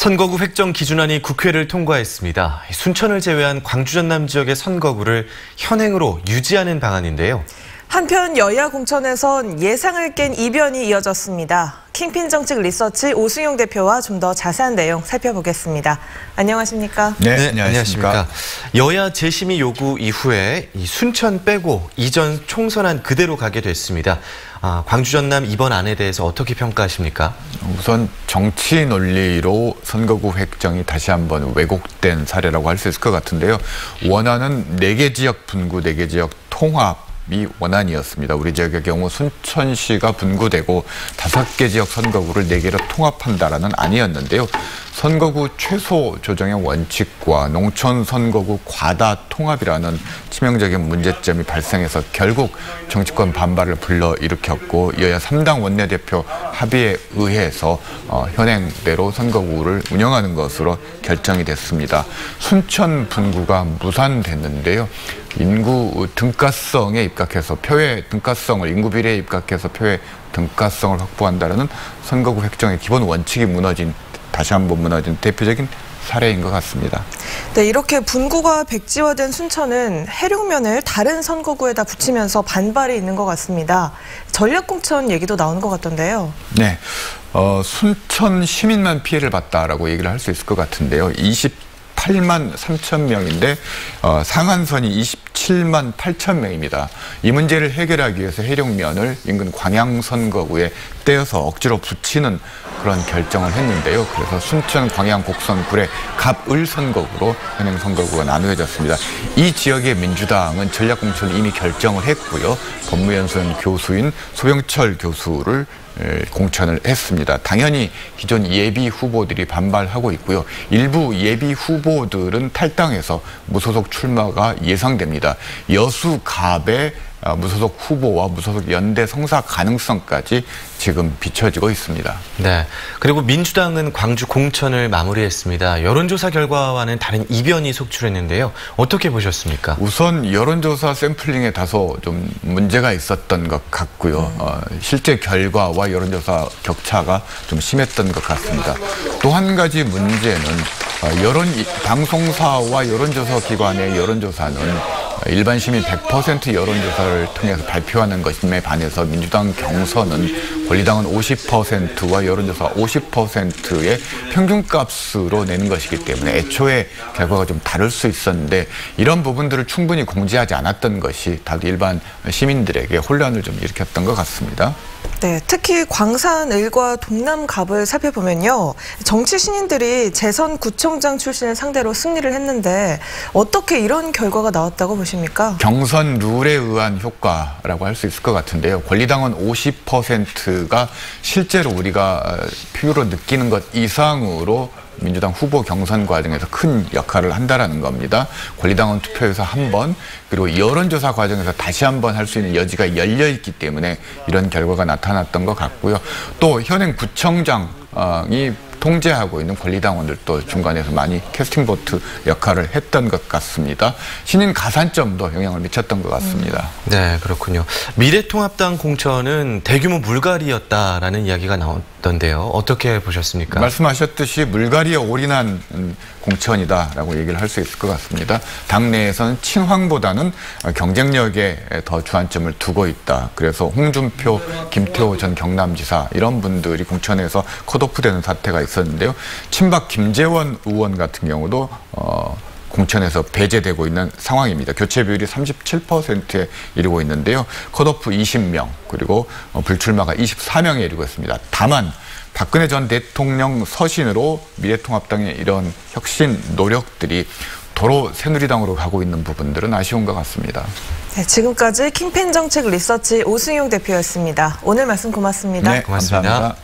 선거구 획정 기준안이 국회를 통과했습니다. 순천을 제외한 광주 전남 지역의 선거구를 현행으로 유지하는 방안인데요. 한편 여야 공천에선 예상을 깬 이변이 이어졌습니다. 킹핀 정책 리서치 오승용 대표와 좀 더 자세한 내용 살펴보겠습니다. 안녕하십니까? 네, 안녕하십니까? 여야 재심의 요구 이후에 순천 빼고 이전 총선안 그대로 가게 됐습니다. 광주 전남 이번 안에 대해서 어떻게 평가하십니까? 우선 정치 논리로 선거구 획정이 다시 한번 왜곡된 사례라고 할 수 있을 것 같은데요. 원안은 4개 지역 분구, 4개 지역 통합이 원안이었습니다. 우리 지역의 경우 순천시가 분구되고 5개 지역 선거구를 4개로 통합한다라는 안이었는데요. 선거구 최소 조정의 원칙과 농촌 선거구 과다 통합이라는 치명적인 문제점이 발생해서 결국 정치권 반발을 불러일으켰고 여야 3당 원내대표 합의에 의해서 현행대로 선거구를 운영하는 것으로 결정이 됐습니다. 순천 분구가 무산됐는데요. 인구 등가성에 입각해서 표의 등가성을 인구 비례에 입각해서 표의 등가성을 확보한다는 선거구 획정의 기본 원칙이 다시 한번 무너진 대표적인 사례인 것 같습니다. 네, 이렇게 분구가 백지화된 순천은 해룡면을 다른 선거구에다 붙이면서 반발이 있는 것 같습니다. 전략공천 얘기도 나오는 것 같던데요. 네, 순천 시민만 피해를 봤다라고 얘기를 할 수 있을 것 같은데요. 28만 3천 명인데 상한선이 27만 8천 명입니다. 이 문제를 해결하기 위해서 해룡면을 인근 광양 선거구에 떼어서 억지로 붙이는 그런 결정을 했는데요. 그래서 순천, 광양, 곡선, 구례, 갑을 선거구로 현행 선거구가 나누어졌습니다. 이 지역의 민주당은 전략공천을 이미 결정을 했고요. 법무연수원 교수인 소병철 교수를 공천을 했습니다. 당연히 기존 예비 후보들이 반발하고 있고요. 일부 예비 후보들은 탈당해서 무소속 출마가 예상됩니다. 여수 갑의 무소속 후보와 무소속 연대 성사 가능성까지 지금 비춰지고 있습니다. 네, 그리고 민주당은 광주 공천을 마무리했습니다. 여론조사 결과와는 다른 이변이 속출했는데요. 어떻게 보셨습니까? 우선 여론조사 샘플링에 다소 좀 문제가 있었던 것 같고요. 실제 결과와 여론조사 격차가 좀 심했던 것 같습니다. 또 한 가지 문제는 방송사와 여론조사 기관의 여론조사는 일반 시민 100% 여론조사를 통해서 발표하는 것임에 반해서 민주당 경선은 권리당은 50%와 여론조사 50%의 평균값으로 내는 것이기 때문에 애초에 결과가 좀 다를 수 있었는데 이런 부분들을 충분히 공지하지 않았던 것이 다들 일반 시민들에게 혼란을 좀 일으켰던 것 같습니다. 네, 특히 광산을과 동남갑을 살펴보면요. 정치 신인들이 재선 구청장 출신을 상대로 승리를 했는데 어떻게 이런 결과가 나왔다고 보십니까? 경선 룰에 의한 효과라고 할 수 있을 것 같은데요. 권리당원 50%가 실제로 우리가 표로 느끼는 것 이상으로 민주당 후보 경선 과정에서 큰 역할을 한다라는 겁니다. 권리당원 투표에서 한 번, 그리고 여론조사 과정에서 다시 한 번 할 수 있는 여지가 열려있기 때문에 이런 결과가 나타났던 것 같고요. 또 현행 구청장이 통제하고 있는 권리당원들도 중간에서 많이 캐스팅보트 역할을 했던 것 같습니다. 신인 가산점도 영향을 미쳤던 것 같습니다. 네, 그렇군요. 미래통합당 공천은 대규모 물갈이였다라는 이야기가 나왔던데요. 어떻게 보셨습니까? 말씀하셨듯이 물갈이에 올인한 공천이다라고 얘기를 할 수 있을 것 같습니다. 당내에서는 친황보다는 경쟁력에 더 주안점을 두고 있다. 그래서 홍준표, 김태호 전 경남지사 이런 분들이 공천에서 컷오프되는 사태가 있었는데요. 친박 김재원 의원 같은 경우도 공천에서 배제되고 있는 상황입니다. 교체 비율이 37%에 이르고 있는데요. 컷오프 20명 그리고 불출마가 24명에 이르고 있습니다. 다만 박근혜 전 대통령 서신으로 미래통합당의 이런 혁신 노력들이 도로 새누리당으로 가고 있는 부분들은 아쉬운 것 같습니다. 네, 지금까지 킹핀 정책 리서치 오승용 대표였습니다. 오늘 말씀 고맙습니다. 네, 고맙습니다. 감사합니다.